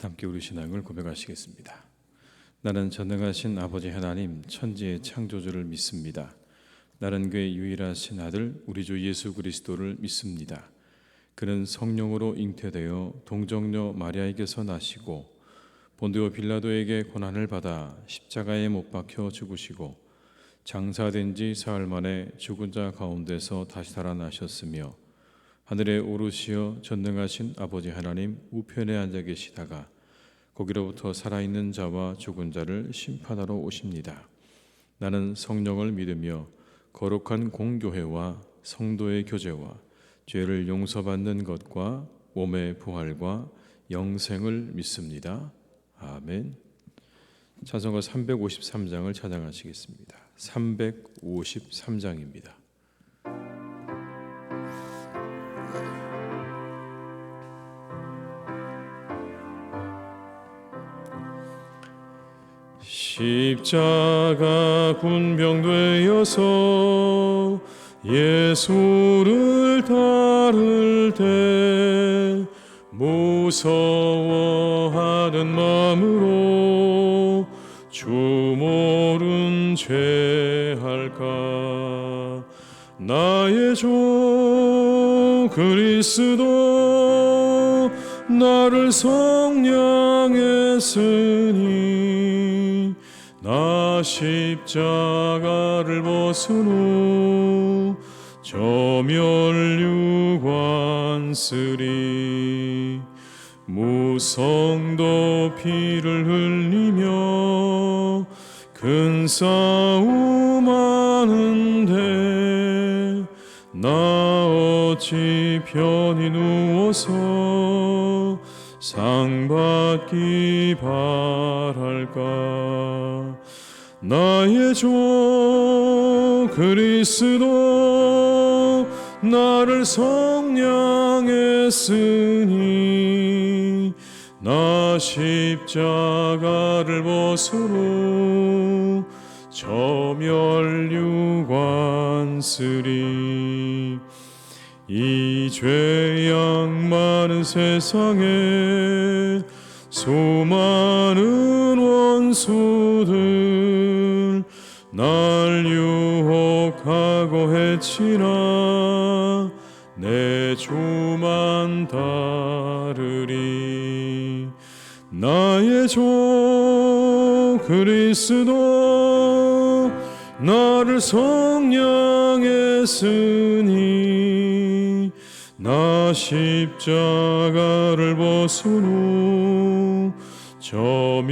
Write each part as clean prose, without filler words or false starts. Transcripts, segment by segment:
함께 우리 신앙을 고백하시겠습니다. 나는 전능하신 아버지 하나님 천지의 창조주를 믿습니다. 나는 그의 유일하신 아들 우리 주 예수 그리스도를 믿습니다. 그는 성령으로 잉태되어 동정녀 마리아에게서 나시고 본디오 빌라도에게 고난을 받아 십자가에 못 박혀 죽으시고 장사된 지 사흘 만에 죽은 자 가운데서 다시 살아나셨으며 하늘에 오르시어 전능하신 아버지 하나님 우편에 앉아 계시다가 거기로부터 살아있는 자와 죽은 자를 심판하러 오십니다. 나는 성령을 믿으며 거룩한 공교회와 성도의 교제와 죄를 용서받는 것과 몸의 부활과 영생을 믿습니다. 아멘. 찬송가 353장을 찬양하시겠습니다. 353장입니다. 십자가 군병되어서 예수를 따를 때 무서워하는 마음으로 주 모른 죄 할까. 나의 주 그리스도 나를 성량했으니 나 십자가를 벗으노 저멸류관 쓰리. 무성도 피를 흘리며 큰 싸움 하는데 나 어찌 편히 누워서 상 받기 바랄까. 나의 주 그리스도 나를 성량했으니 나 십자가를 벗으로 저멸류관 쓰리. 이 죄악 많은 세상에 수많은 원수들 날 유혹하고 해치나 내 주만 따르리. 나의 주 그리스도 나를 성량했으니 나 십자가를 벗으로 저멸류관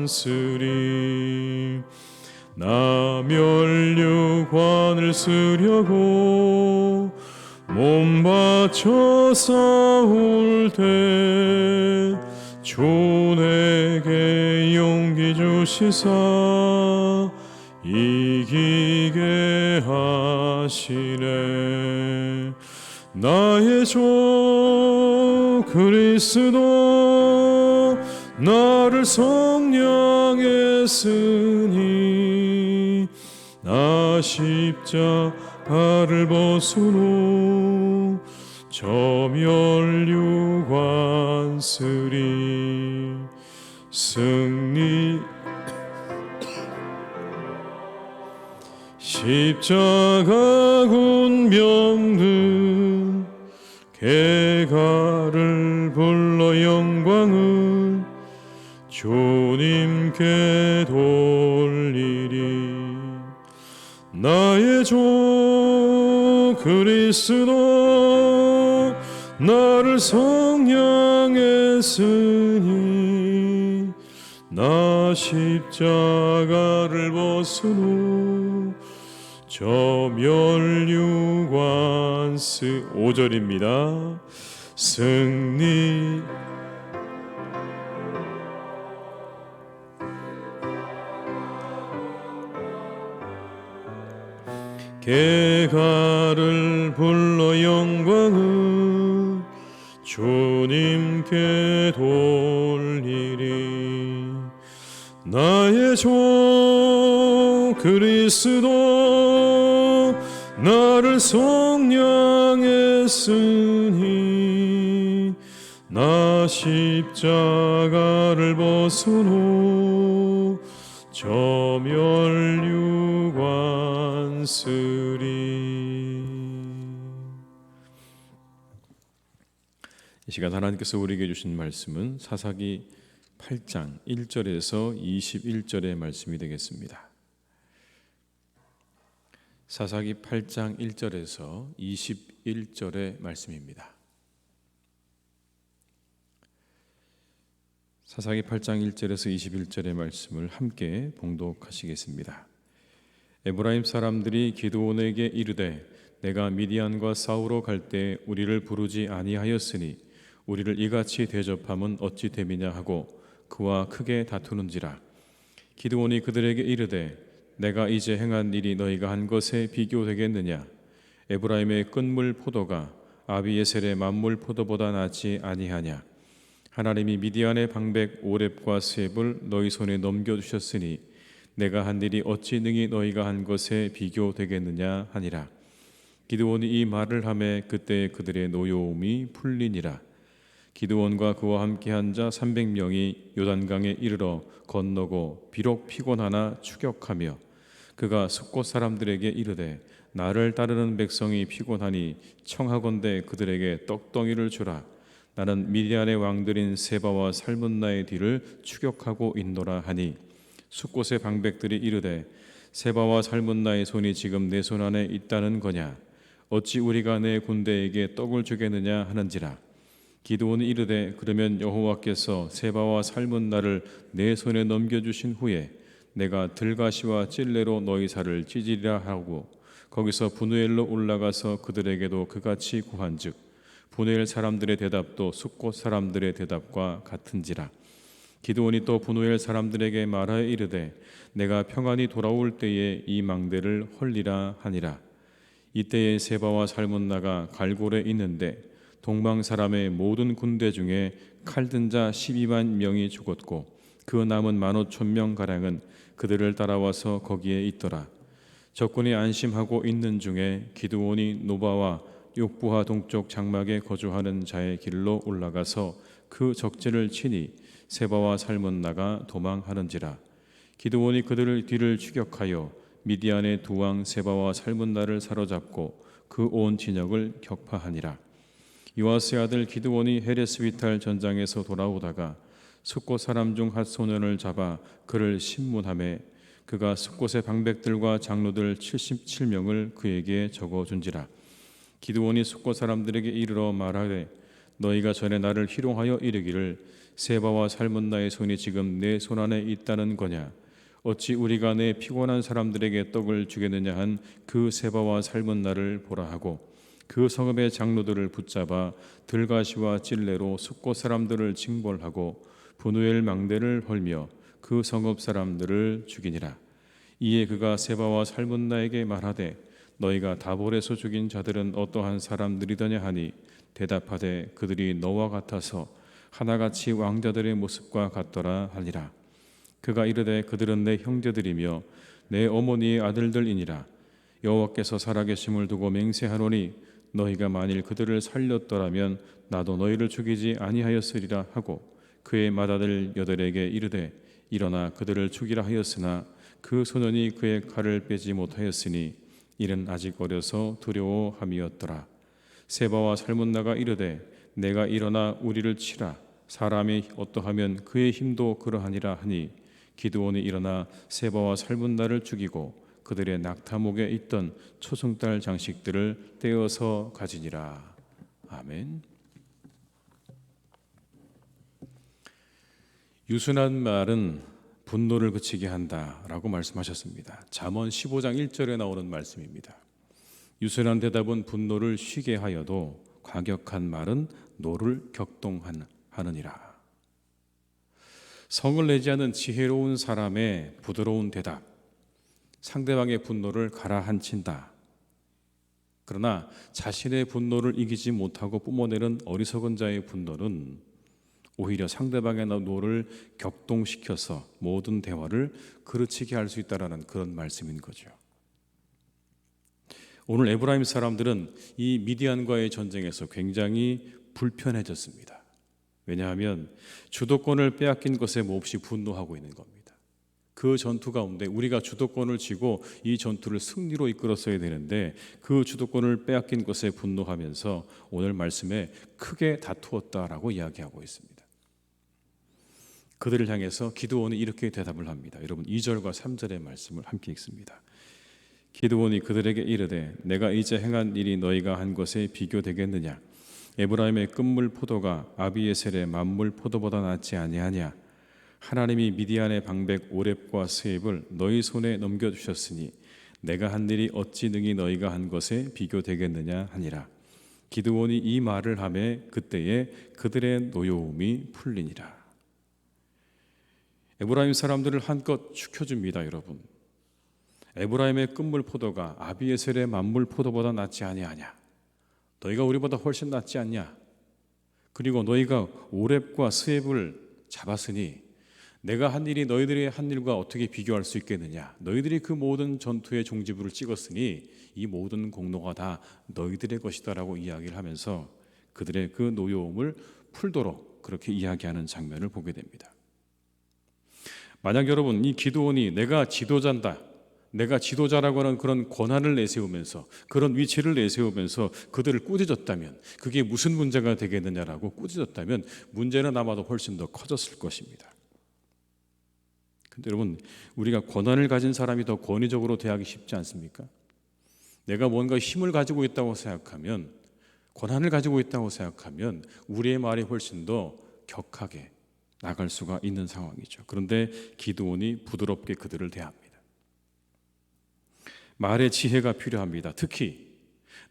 쓰리. 나 멸류관을 쓰려고 몸 바쳐 싸울 때 주 내게 용기 주시사 이기게 하시네. 나의 주 그리스도 나를 성량했으니 나 십자가를 벗으로 저멸류관 쓰리. 승리 십자가 군병들 개가를 불러 영광을 주님께 돌리리. 나의 주 그리스도 나를 성량했으니 나 십자가를 벗으로 저멸류관 쓰. 5절입니다. 승리 개가를 불러 영광을 주님께 돌리리. 나의 주 그리스도 나를 성량했으니 나 십자가를 벗으노 저 멸류관 쓰리. 이 시간 하나님께서 우리에게 주신 말씀은 사사기 8장 1절에서 21절의 말씀이 되겠습니다. 사사기 8장 1절에서 21절의 말씀입니다. 사사기 8장 1절에서 21절의 말씀을 함께 봉독하시겠습니다. 에브라임 사람들이 기드온에게 이르되 내가 미디안과 싸우러 갈 때 우리를 부르지 아니하였으니 우리를 이같이 대접함은 어찌 됨이냐 하고 그와 크게 다투는지라. 기드온이 그들에게 이르되 내가 이제 행한 일이 너희가 한 것에 비교되겠느냐. 에브라임의 끝물 포도가 아비에셀의 만물 포도보다 낫지 아니하냐. 하나님이 미디안의 방백 오렙과 스앱을 너희 손에 넘겨주셨으니 내가 한 일이 어찌 능히 너희가 한 것에 비교되겠느냐 하니라. 기드온이 이 말을 하매 그때 그들의 노여움이 풀리니라. 기드온과 그와 함께한 자 300명이 요단강에 이르러 건너고 비록 피곤하나 추격하며 그가 숫곳 사람들에게 이르되 나를 따르는 백성이 피곤하니 청하건대 그들에게 떡덩이를 주라. 나는 미디안의 왕들인 세바와 살문나의 뒤를 추격하고 있노라 하니 숫곳의 방백들이 이르되 세바와 살문나의 손이 지금 내 손 안에 있다는 거냐. 어찌 우리가 내 군대에게 떡을 주겠느냐 하는지라. 기드온이 이르되 그러면 여호와께서 세바와 살문나를 내 손에 넘겨주신 후에 내가 들가시와 찔레로 너희 살을 찢으리라 하고 거기서 브누엘로 올라가서 그들에게도 그같이 구한즉 브누엘 사람들의 대답도 숫곳 사람들의 대답과 같은지라. 기드온이 또 브누엘 사람들에게 말하여 이르되 내가 평안히 돌아올 때에 이 망대를 헐리라 하니라. 이때에 세바와 살문나가 갈골에 있는데 동방 사람의 모든 군대 중에 칼든 자 12만 명이 죽었고 그 남은 15,000명 가량은 그들을 따라와서 거기에 있더라. 적군이 안심하고 있는 중에 기드온이 노바와 욕부하 동쪽 장막에 거주하는 자의 길로 올라가서 그 적진을 치니 세바와 살문나가 도망하는지라. 기드온이 그들을 뒤를 추격하여 미디안의 두 왕 세바와 살문나를 사로잡고 그 온 진영을 격파하니라. 요아스의 아들 기드온이 헤레스비탈 전장에서 돌아오다가 숫곳 사람 중 핫소년을 잡아 그를 신문하매 그가 숫곳의 방백들과 장로들 77명을 그에게 적어준지라. 기드온이 숫곳 사람들에게 이르러 말하되 너희가 전에 나를 희롱하여 이르기를 세바와 살문나의 손이 지금 내 손 안에 있다는 거냐. 어찌 우리가 내 피곤한 사람들에게 떡을 주겠느냐 한 그 세바와 살문나를 보라 하고 그 성읍의 장로들을 붙잡아 들가시와 찔레로 숫곳 사람들을 징벌하고 브누엘 망대를 헐며 그 성읍 사람들을 죽이니라. 이에 그가 세바와 살문나에게 말하되 너희가 다볼에서 죽인 자들은 어떠한 사람들이더냐 하니 대답하되 그들이 너와 같아서 하나같이 왕자들의 모습과 같더라 하니라. 그가 이르되 그들은 내 형제들이며 내 어머니의 아들들이니라. 여호와께서 살아계심을 두고 맹세하노니 너희가 만일 그들을 살렸더라면 나도 너희를 죽이지 아니하였으리라 하고 그의 맏아들 여덟에게 이르되 일어나 그들을 죽이라 하였으나 그 소년이 그의 칼을 빼지 못하였으니 이는 아직 어려서 두려워함이었더라. 세바와 살문나가 이르되 내가 일어나 우리를 치라. 사람이 어떠하면 그의 힘도 그러하니라 하니 기드온이 일어나 세바와 살문나를 죽이고 그들의 낙타목에 있던 초승달 장식들을 떼어서 가지니라. 아멘. 유순한 말은 분노를 그치게 한다라고 말씀하셨습니다. 잠언 15장 1절에 나오는 말씀입니다. 유순한 대답은 분노를 쉬게 하여도 과격한 말은 노를 격동하느니라. 성을 내지 않은 지혜로운 사람의 부드러운 대답, 상대방의 분노를 가라앉힌다. 그러나 자신의 분노를 이기지 못하고 뿜어내는 어리석은 자의 분노는 오히려 상대방의 노를 격동시켜서 모든 대화를 그르치게 할 수 있다는 그런 말씀인 거죠. 오늘 에브라임 사람들은 이 미디안과의 전쟁에서 굉장히 불편해졌습니다. 왜냐하면 주도권을 빼앗긴 것에 몹시 분노하고 있는 겁니다. 그 전투 가운데 우리가 주도권을 쥐고 이 전투를 승리로 이끌었어야 되는데 그 주도권을 빼앗긴 것에 분노하면서 오늘 말씀에 크게 다투었다라고 이야기하고 있습니다. 그들을 향해서 기드온이 이렇게 대답을 합니다. 여러분 2절과 3절의 말씀을 함께 읽습니다. 기드온이 그들에게 이르되 내가 이제 행한 일이 너희가 한 것에 비교되겠느냐? 에브라임의 끝물 포도가 아비에셀의 만물 포도보다 낫지 아니하냐? 하나님이 미디안의 방백 오렙과 스앱을 너희 손에 넘겨주셨으니 내가 한 일이 어찌 능히 너희가 한 것에 비교되겠느냐 하니라. 기드온이 이 말을 하매 그때에 그들의 노여움이 풀리니라. 에브라임 사람들을 한껏 축혀줍니다. 여러분, 에브라임의 끝물 포도가 아비에셀의 만물 포도보다 낫지 아니하냐? 너희가 우리보다 훨씬 낫지 않냐? 그리고 너희가 오렙과 스앱을 잡았으니 내가 한 일이 너희들이 한 일과 어떻게 비교할 수 있겠느냐? 너희들이 그 모든 전투의 종지부를 찍었으니 이 모든 공로가 다 너희들의 것이다라고 이야기를 하면서 그들의 그 노여움을 풀도록 그렇게 이야기하는 장면을 보게 됩니다. 만약 여러분 이 기드온이 내가 지도자다, 내가 지도자라고 하는 그런 권한을 내세우면서 그런 위치를 내세우면서 그들을 꾸짖었다면 그게 무슨 문제가 되겠느냐라고 꾸짖었다면 문제는 아마도 훨씬 더 커졌을 것입니다. 근데 여러분, 우리가 권한을 가진 사람이 더 권위적으로 대하기 쉽지 않습니까? 내가 뭔가 힘을 가지고 있다고 생각하면, 권한을 가지고 있다고 생각하면 우리의 말이 훨씬 더 격하게 나갈 수가 있는 상황이죠. 그런데 기드온이 부드럽게 그들을 대합니다. 말의 지혜가 필요합니다. 특히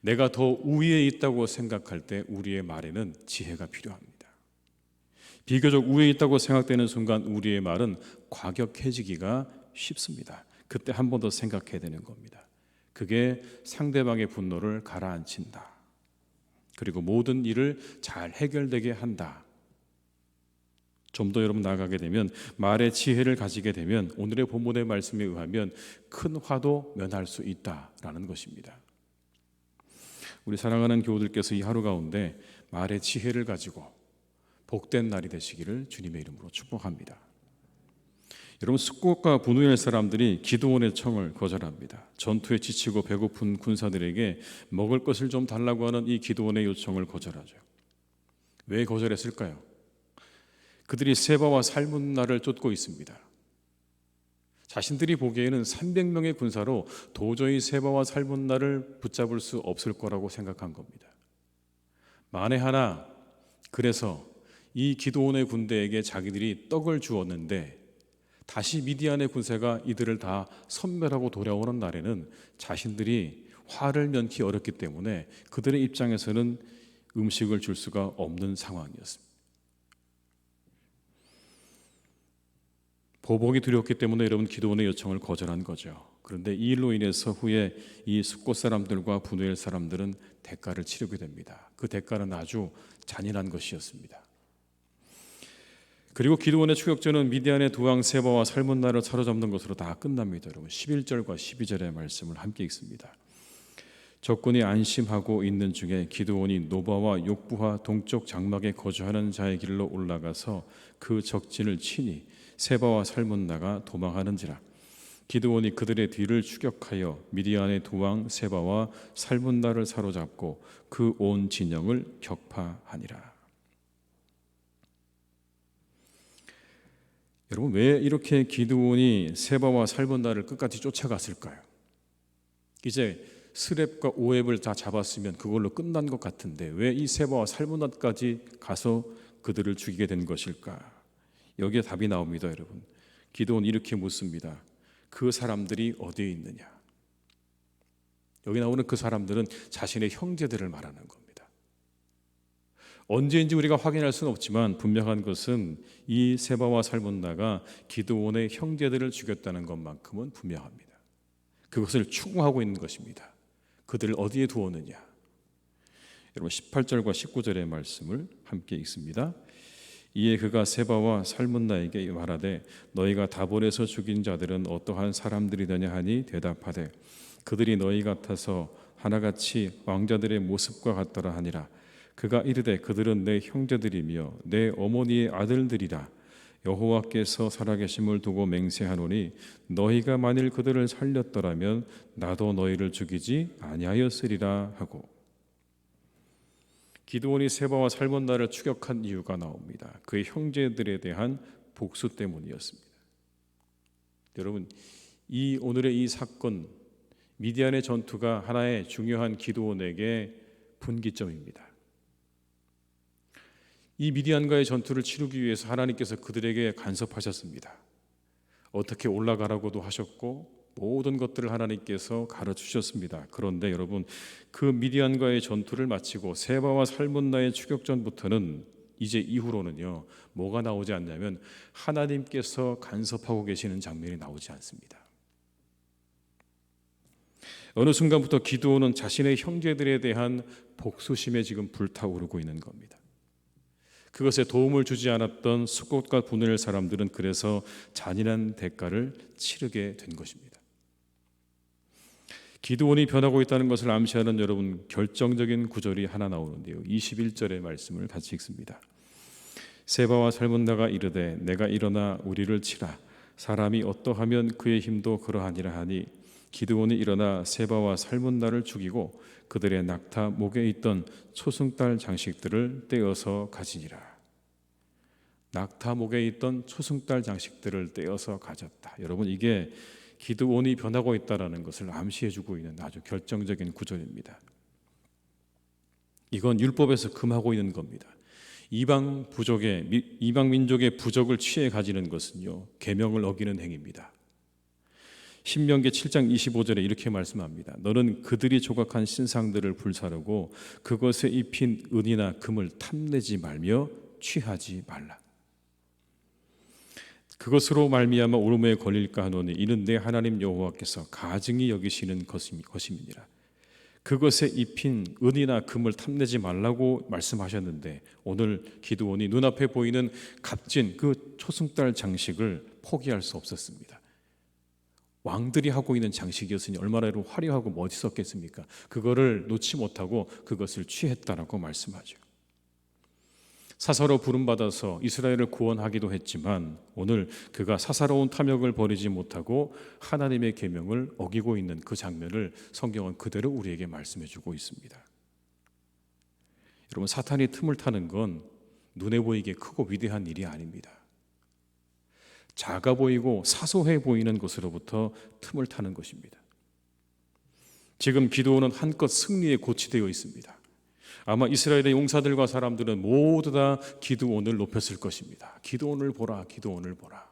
내가 더 우위에 있다고 생각할 때 우리의 말에는 지혜가 필요합니다. 비교적 우위에 있다고 생각되는 순간 우리의 말은 과격해지기가 쉽습니다. 그때 한 번 더 생각해야 되는 겁니다. 그게 상대방의 분노를 가라앉힌다. 그리고 모든 일을 잘 해결되게 한다. 좀 더 여러분 나아가게 되면 말의 지혜를 가지게 되면 오늘의 본문의 말씀에 의하면 큰 화도 면할 수 있다라는 것입니다. 우리 사랑하는 교우들께서 이 하루 가운데 말의 지혜를 가지고 복된 날이 되시기를 주님의 이름으로 축복합니다. 여러분, 숫곳과 분우엘 사람들이 기드온의 청을 거절합니다. 전투에 지치고 배고픈 군사들에게 먹을 것을 좀 달라고 하는 이 기드온의 요청을 거절하죠. 왜 거절했을까요? 그들이 세바와 살문나를 쫓고 있습니다. 자신들이 보기에는 300명의 군사로 도저히 세바와 살문나를 붙잡을 수 없을 거라고 생각한 겁니다. 만에 하나 그래서 이 기드온의 군대에게 자기들이 떡을 주었는데 다시 미디안의 군사가 이들을 다 섬멸하고 돌아오는 날에는 자신들이 화를 면키 어렵기 때문에 그들의 입장에서는 음식을 줄 수가 없는 상황이었습니다. 보복이 두렵기 때문에 여러분 기드온의 요청을 거절한 거죠. 그런데 이 일로 인해서 후에 이 숫곳 사람들과 분우엘 사람들은 대가를 치르게 됩니다. 그 대가는 아주 잔인한 것이었습니다. 그리고 기드온의 추격전은 미디안의 두 왕 세바와 살문나를 사로잡는 것으로 다 끝납니다. 여러분 11절과 12절의 말씀을 함께 읽습니다. 적군이 안심하고 있는 중에 기드온이 노바와 욕부하 동쪽 장막에 거주하는 자의 길로 올라가서 그 적진을 치니 세바와 살문나가 도망하는지라. 기드온이 그들의 뒤를 추격하여 미디안의 두 왕 세바와 살문나를 사로잡고 그 온 진영을 격파하니라. 여러분, 왜 이렇게 기드온이 세바와 살문나를 끝까지 쫓아갔을까요? 이제 스렙과 오앱을 다 잡았으면 그걸로 끝난 것 같은데 왜 이 세바와 살문나까지 가서 그들을 죽이게 된 것일까? 여기에 답이 나옵니다. 여러분, 기드온이 이렇게 묻습니다. 그 사람들이 어디에 있느냐? 여기 나오는 그 사람들은 자신의 형제들을 말하는 겁니다. 언제인지 우리가 확인할 수는 없지만 분명한 것은 이 세바와 살문나가 기드온의 형제들을 죽였다는 것만큼은 분명합니다. 그것을 추궁하고 있는 것입니다. 그들을 어디에 두었느냐? 여러분 18절과 19절의 말씀을 함께 읽습니다. 이에 그가 세바와 살문나에게 말하되 너희가 다볼에서 죽인 자들은 어떠한 사람들이더냐 하니 대답하되 그들이 너희 같아서 하나같이 왕자들의 모습과 같더라 하니라. 그가 이르되 그들은 내 형제들이며 내 어머니의 아들들이라. 여호와께서 살아계심을 두고 맹세하노니 너희가 만일 그들을 살렸더라면 나도 너희를 죽이지 아니하였으리라 하고. 기드온이 세바와 살몬나를 추격한 이유가 나옵니다. 그의 형제들에 대한 복수 때문이었습니다. 여러분, 오늘의 이 사건, 미디안의 전투가 하나의 중요한 기드온에게 분기점입니다. 이 미디안과의 전투를 치르기 위해서 하나님께서 그들에게 간섭하셨습니다. 어떻게 올라가라고도 하셨고 모든 것들을 하나님께서 가르치셨습니다. 그런데 여러분, 그 미디안과의 전투를 마치고 세바와 살문나의 추격전부터는 이제 이후로는요, 뭐가 나오지 않냐면 하나님께서 간섭하고 계시는 장면이 나오지 않습니다. 어느 순간부터 기드온은 자신의 형제들에 대한 복수심에 지금 불타오르고 있는 겁니다. 그것에 도움을 주지 않았던 숫곳과 분을 사람들은 그래서 잔인한 대가를 치르게 된 것입니다. 기드온이 변하고 있다는 것을 암시하는 여러분 결정적인 구절이 하나 나오는데요. 21절의 말씀을 같이 읽습니다. 세바와 살문나가 이르되 내가 일어나 우리를 치라. 사람이 어떠하면 그의 힘도 그러하니라 하니 기드온이 일어나 세바와 살문나를 죽이고 그들의 낙타 목에 있던 초승달 장식들을 떼어서 가지니라. 낙타 목에 있던 초승달 장식들을 떼어서 가졌다. 여러분, 이게 기드온이 변하고 있다는 것을 암시해주고 있는 아주 결정적인 구절입니다. 이건 율법에서 금하고 있는 겁니다. 이방 민족의 부적을 취해 가지는 것은요, 계명을 어기는 행위입니다. 신명기 7장 25절에 이렇게 말씀합니다. 너는 그들이 조각한 신상들을 불사르고 그것에 입힌 은이나 금을 탐내지 말며 취하지 말라. 그것으로 말미암아 오름에 걸릴까 하노니 이는 내 하나님 여호와께서 가증히 여기시는 것임이니라. 그것에 입힌 은이나 금을 탐내지 말라고 말씀하셨는데 오늘 기드온이 눈앞에 보이는 값진 그 초승달 장식을 포기할 수 없었습니다. 왕들이 하고 있는 장식이었으니 얼마나 화려하고 멋있었겠습니까? 그거를 놓지 못하고 그것을 취했다라고 말씀하죠. 사사로 부름받아서 이스라엘을 구원하기도 했지만 오늘 그가 사사로운 탐욕을 버리지 못하고 하나님의 계명을 어기고 있는 그 장면을 성경은 그대로 우리에게 말씀해주고 있습니다. 여러분, 사탄이 틈을 타는 건 눈에 보이게 크고 위대한 일이 아닙니다. 작아 보이고 사소해 보이는 것으로부터 틈을 타는 것입니다. 지금 기드온은 한껏 승리에 고치되어 있습니다. 아마 이스라엘의 용사들과 사람들은 모두 다 기드온을 높였을 것입니다. 기드온을 보라, 기드온을 보라.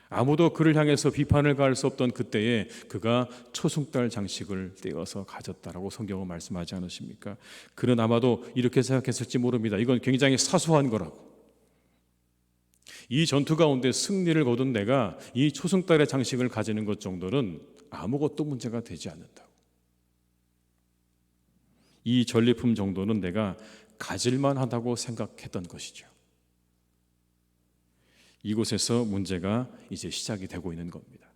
아무도 그를 향해서 비판을 가할 수 없던 그때에 그가 초승달 장식을 떼어서 가졌다라고 성경은 말씀하지 않으십니까? 그는 아마도 이렇게 생각했을지 모릅니다. 이건 굉장히 사소한 거라고. 이 전투 가운데 승리를 거둔 내가 이 초승달의 장식을 가지는 것 정도는 아무것도 문제가 되지 않는다고. 이 전리품 정도는 내가 가질만 하다고 생각했던 것이죠. 이곳에서 문제가 이제 시작이 되고 있는 겁니다.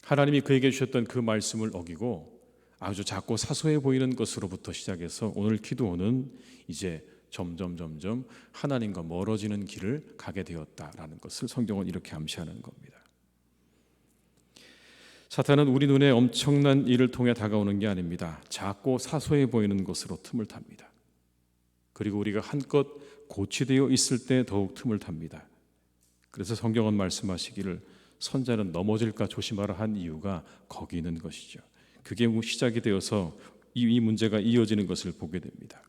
하나님이 그에게 주셨던 그 말씀을 어기고 아주 작고 사소해 보이는 것으로부터 시작해서 오늘 기드온은 이제 점점 하나님과 멀어지는 길을 가게 되었다라는 것을 성경은 이렇게 암시하는 겁니다. 사탄은 우리 눈에 엄청난 일을 통해 다가오는 게 아닙니다. 작고 사소해 보이는 것으로 틈을 탑니다. 그리고 우리가 한껏 고치되어 있을 때 더욱 틈을 탑니다. 그래서 성경은 말씀하시기를 선자는 넘어질까 조심하라 한 이유가 거기 있는 것이죠. 그게 시작이 되어서 이 문제가 이어지는 것을 보게 됩니다.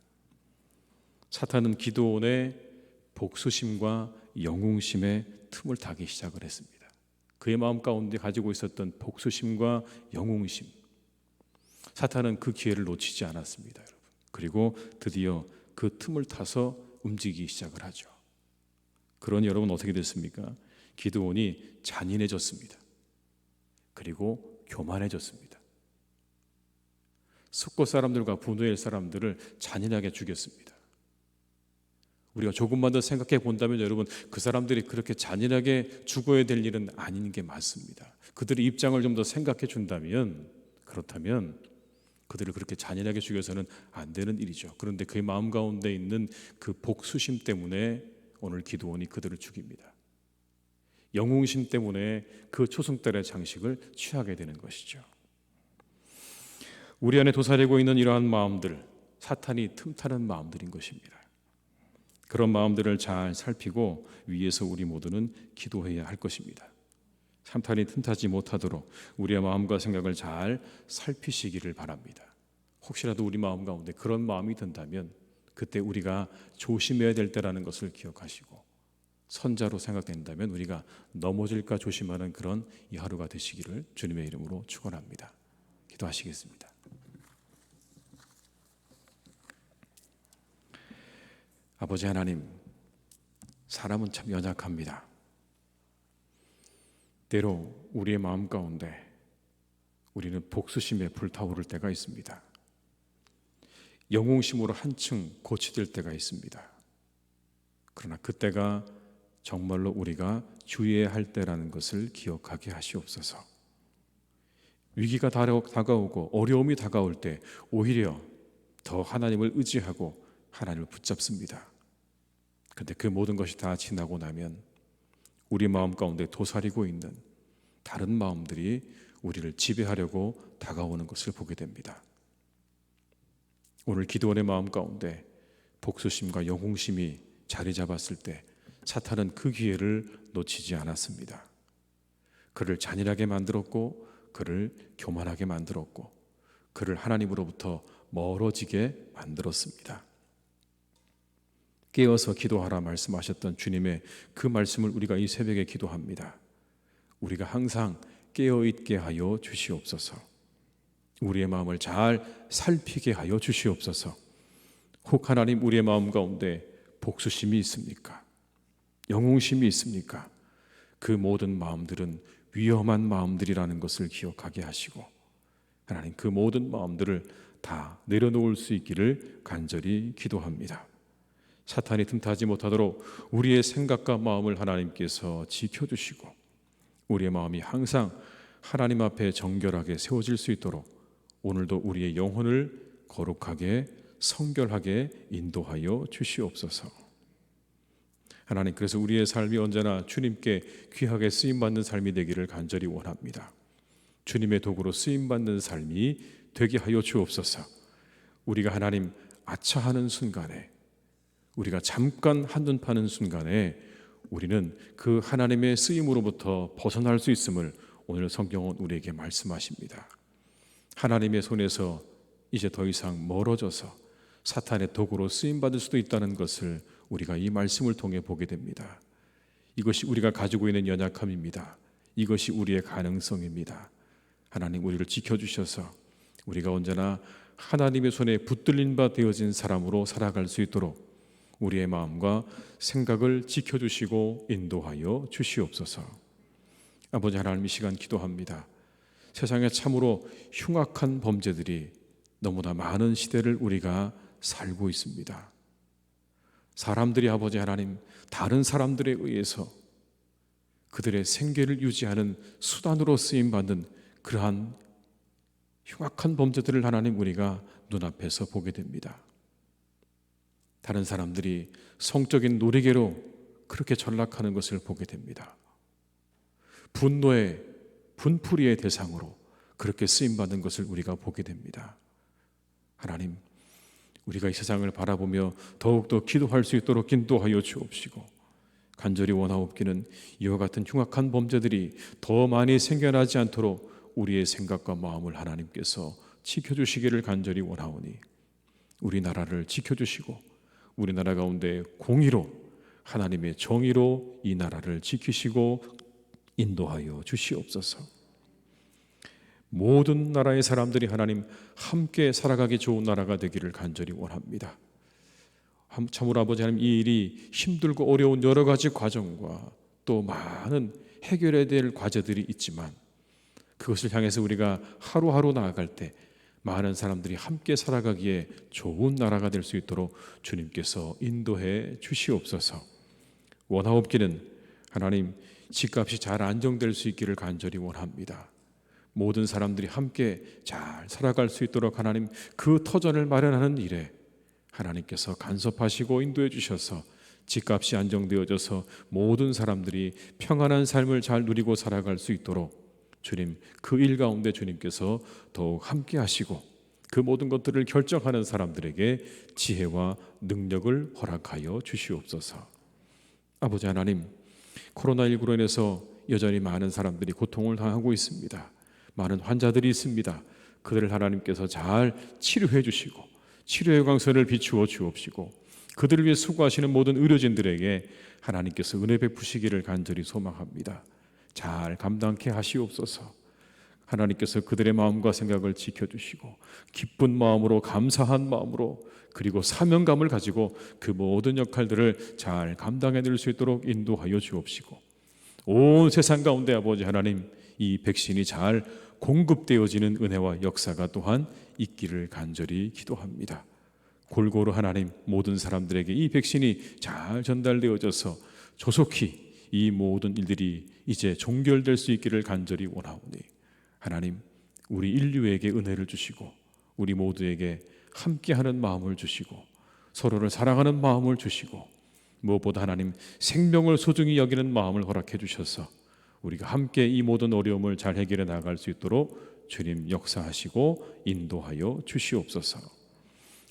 사탄은 기드온의 복수심과 영웅심에 틈을 타기 시작을 했습니다. 그의 마음 가운데 가지고 있었던 복수심과 영웅심, 사탄은 그 기회를 놓치지 않았습니다, 여러분. 그리고 드디어 그 틈을 타서 움직이기 시작을 하죠. 그러니 여러분 어떻게 됐습니까? 기드온이 잔인해졌습니다. 그리고 교만해졌습니다. 숫곳 사람들과 분노의 사람들을 잔인하게 죽였습니다. 우리가 조금만 더 생각해 본다면 여러분, 그 사람들이 그렇게 잔인하게 죽어야 될 일은 아닌 게 맞습니다. 그들의 입장을 좀 더 생각해 준다면, 그렇다면 그들을 그렇게 잔인하게 죽여서는 안 되는 일이죠. 그런데 그의 마음 가운데 있는 그 복수심 때문에 오늘 기드온이 그들을 죽입니다. 영웅심 때문에 그 초승달의 장식을 취하게 되는 것이죠. 우리 안에 도사리고 있는 이러한 마음들, 사탄이 틈타는 마음들인 것입니다. 그런 마음들을 잘 살피고 위에서 우리 모두는 기도해야 할 것입니다. 사탄이 틈타지 못하도록 우리의 마음과 생각을 잘 살피시기를 바랍니다. 혹시라도 우리 마음 가운데 그런 마음이 든다면 그때 우리가 조심해야 될 때라는 것을 기억하시고, 선자로 생각된다면 우리가 넘어질까 조심하는 그런 이 하루가 되시기를 주님의 이름으로 축원합니다. 기도하시겠습니다. 아버지 하나님, 사람은 참 연약합니다. 때로 우리의 마음 가운데 우리는 복수심에 불타오를 때가 있습니다. 영웅심으로 한층 고치될 때가 있습니다. 그러나 그때가 정말로 우리가 주의해야 할 때라는 것을 기억하게 하시옵소서. 위기가 다가오고 어려움이 다가올 때 오히려 더 하나님을 의지하고 하나님을 붙잡습니다. 그런데 그 모든 것이 다 지나고 나면 우리 마음 가운데 도사리고 있는 다른 마음들이 우리를 지배하려고 다가오는 것을 보게 됩니다. 오늘 기드온의 마음 가운데 복수심과 영웅심이 자리 잡았을 때 사탄은 그 기회를 놓치지 않았습니다. 그를 잔인하게 만들었고, 그를 교만하게 만들었고, 그를 하나님으로부터 멀어지게 만들었습니다. 깨어서 기도하라 말씀하셨던 주님의 그 말씀을 우리가 이 새벽에 기도합니다. 우리가 항상 깨어있게 하여 주시옵소서. 우리의 마음을 잘 살피게 하여 주시옵소서. 혹 하나님, 우리의 마음 가운데 복수심이 있습니까? 영웅심이 있습니까? 그 모든 마음들은 위험한 마음들이라는 것을 기억하게 하시고, 하나님, 그 모든 마음들을 다 내려놓을 수 있기를 간절히 기도합니다. 사탄이 틈타지 못하도록 우리의 생각과 마음을 하나님께서 지켜주시고, 우리의 마음이 항상 하나님 앞에 정결하게 세워질 수 있도록 오늘도 우리의 영혼을 거룩하게 성결하게 인도하여 주시옵소서. 하나님, 그래서 우리의 삶이 언제나 주님께 귀하게 쓰임받는 삶이 되기를 간절히 원합니다. 주님의 도구로 쓰임받는 삶이 되게 하여 주옵소서. 우리가 하나님 아차하는 순간에, 우리가 잠깐 한눈 파는 순간에 우리는 그 하나님의 쓰임으로부터 벗어날 수 있음을 오늘 성경은 우리에게 말씀하십니다. 하나님의 손에서 이제 더 이상 멀어져서 사탄의 도구로 쓰임받을 수도 있다는 것을 우리가 이 말씀을 통해 보게 됩니다. 이것이 우리가 가지고 있는 연약함입니다. 이것이 우리의 가능성입니다. 하나님, 우리를 지켜주셔서 우리가 언제나 하나님의 손에 붙들린 바 되어진 사람으로 살아갈 수 있도록 우리의 마음과 생각을 지켜주시고 인도하여 주시옵소서. 아버지 하나님, 이 시간 기도합니다. 세상에 참으로 흉악한 범죄들이 너무나 많은 시대를 우리가 살고 있습니다. 사람들이 아버지 하나님, 다른 사람들에 의해서 그들의 생계를 유지하는 수단으로 쓰임받는 그러한 흉악한 범죄들을 하나님, 우리가 눈앞에서 보게 됩니다. 다른 사람들이 성적인 놀이개로 그렇게 전락하는 것을 보게 됩니다. 분노의 분풀이의 대상으로 그렇게 쓰임받는 것을 우리가 보게 됩니다. 하나님, 우리가 이 세상을 바라보며 더욱더 기도할 수 있도록 인도하여 주옵시고, 간절히 원하옵기는 이와 같은 흉악한 범죄들이 더 많이 생겨나지 않도록 우리의 생각과 마음을 하나님께서 지켜주시기를 간절히 원하오니, 우리나라를 지켜주시고 우리나라 가운데 공의로, 하나님의 정의로 이 나라를 지키시고 인도하여 주시옵소서. 모든 나라의 사람들이 하나님 함께 살아가기 좋은 나라가 되기를 간절히 원합니다. 참으로 아버지 하나님, 이 일이 힘들고 어려운 여러 가지 과정과 또 많은 해결해야 될 과제들이 있지만, 그것을 향해서 우리가 하루하루 나아갈 때 많은 사람들이 함께 살아가기에 좋은 나라가 될 수 있도록 주님께서 인도해 주시옵소서. 원하옵기는 하나님, 집값이 잘 안정될 수 있기를 간절히 원합니다. 모든 사람들이 함께 잘 살아갈 수 있도록 하나님 그 터전을 마련하는 일에 하나님께서 간섭하시고 인도해 주셔서 집값이 안정되어져서 모든 사람들이 평안한 삶을 잘 누리고 살아갈 수 있도록 주님 그 일 가운데 주님께서 더욱 함께 하시고 그 모든 것들을 결정하는 사람들에게 지혜와 능력을 허락하여 주시옵소서. 아버지 하나님, 코로나19로 인해서 여전히 많은 사람들이 고통을 당하고 있습니다. 많은 환자들이 있습니다. 그들을 하나님께서 잘 치료해 주시고 치료의 광선을 비추어 주옵시고 그들을 위해 수고하시는 모든 의료진들에게 하나님께서 은혜 베푸시기를 간절히 소망합니다. 잘 감당케 하시옵소서. 하나님께서 그들의 마음과 생각을 지켜주시고 기쁜 마음으로 감사한 마음으로 그리고 사명감을 가지고 그 모든 역할들을 잘 감당해낼 수 있도록 인도하여 주옵시고 온 세상 가운데 아버지 하나님 이 백신이 잘 공급되어지는 은혜와 역사가 또한 있기를 간절히 기도합니다. 골고루 하나님 모든 사람들에게 이 백신이 잘 전달되어져서 조속히 이 모든 일들이 이제 종결될 수 있기를 간절히 원하오니 하나님 우리 인류에게 은혜를 주시고 우리 모두에게 함께하는 마음을 주시고 서로를 사랑하는 마음을 주시고 무엇보다 하나님 생명을 소중히 여기는 마음을 허락해 주셔서 우리가 함께 이 모든 어려움을 잘 해결해 나갈 수 있도록 주님 역사하시고 인도하여 주시옵소서.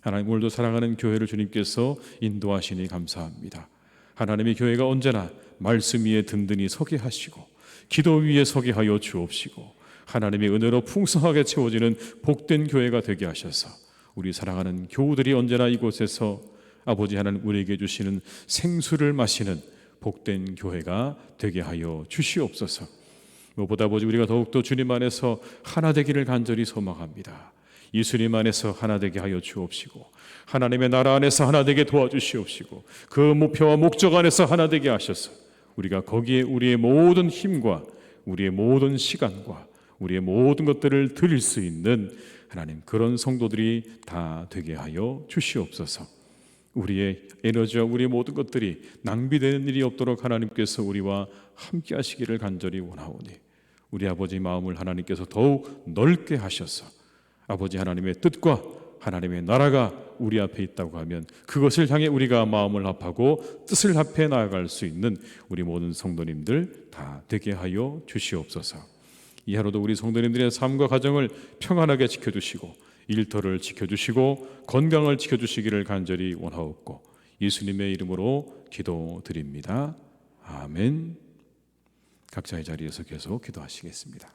하나님 오늘도 사랑하는 교회를 주님께서 인도하시니 감사합니다. 하나님의 교회가 언제나 말씀 위에 든든히 서게 하시고 기도 위에 서게 하여 주옵시고 하나님의 은혜로 풍성하게 채워지는 복된 교회가 되게 하셔서 우리 사랑하는 교우들이 언제나 이곳에서 아버지 하나님 우리에게 주시는 생수를 마시는 복된 교회가 되게 하여 주시옵소서. 무엇보다 아버지 우리가 더욱더 주님 안에서 하나 되기를 간절히 소망합니다. 예수님 안에서 하나 되게 하여 주옵시고 하나님의 나라 안에서 하나 되게 도와주시옵시고 그 목표와 목적 안에서 하나 되게 하셔서 우리가 거기에 우리의 모든 힘과 우리의 모든 시간과 우리의 모든 것들을 드릴 수 있는 하나님 그런 성도들이 다 되게 하여 주시옵소서. 우리의 에너지와 우리의 모든 것들이 낭비되는 일이 없도록 하나님께서 우리와 함께 하시기를 간절히 원하오니 우리 아버지 마음을 하나님께서 더욱 넓게 하셔서 아버지 하나님의 뜻과 하나님의 나라가 우리 앞에 있다고 하면 그것을 향해 우리가 마음을 합하고 뜻을 합해 나아갈 수 있는 우리 모든 성도님들 다 되게 하여 주시옵소서. 이 하루도 우리 성도님들의 삶과 가정을 평안하게 지켜주시고 일터를 지켜주시고 건강을 지켜주시기를 간절히 원하옵고 예수님의 이름으로 기도드립니다. 아멘. 각자의 자리에서 계속 기도하시겠습니다.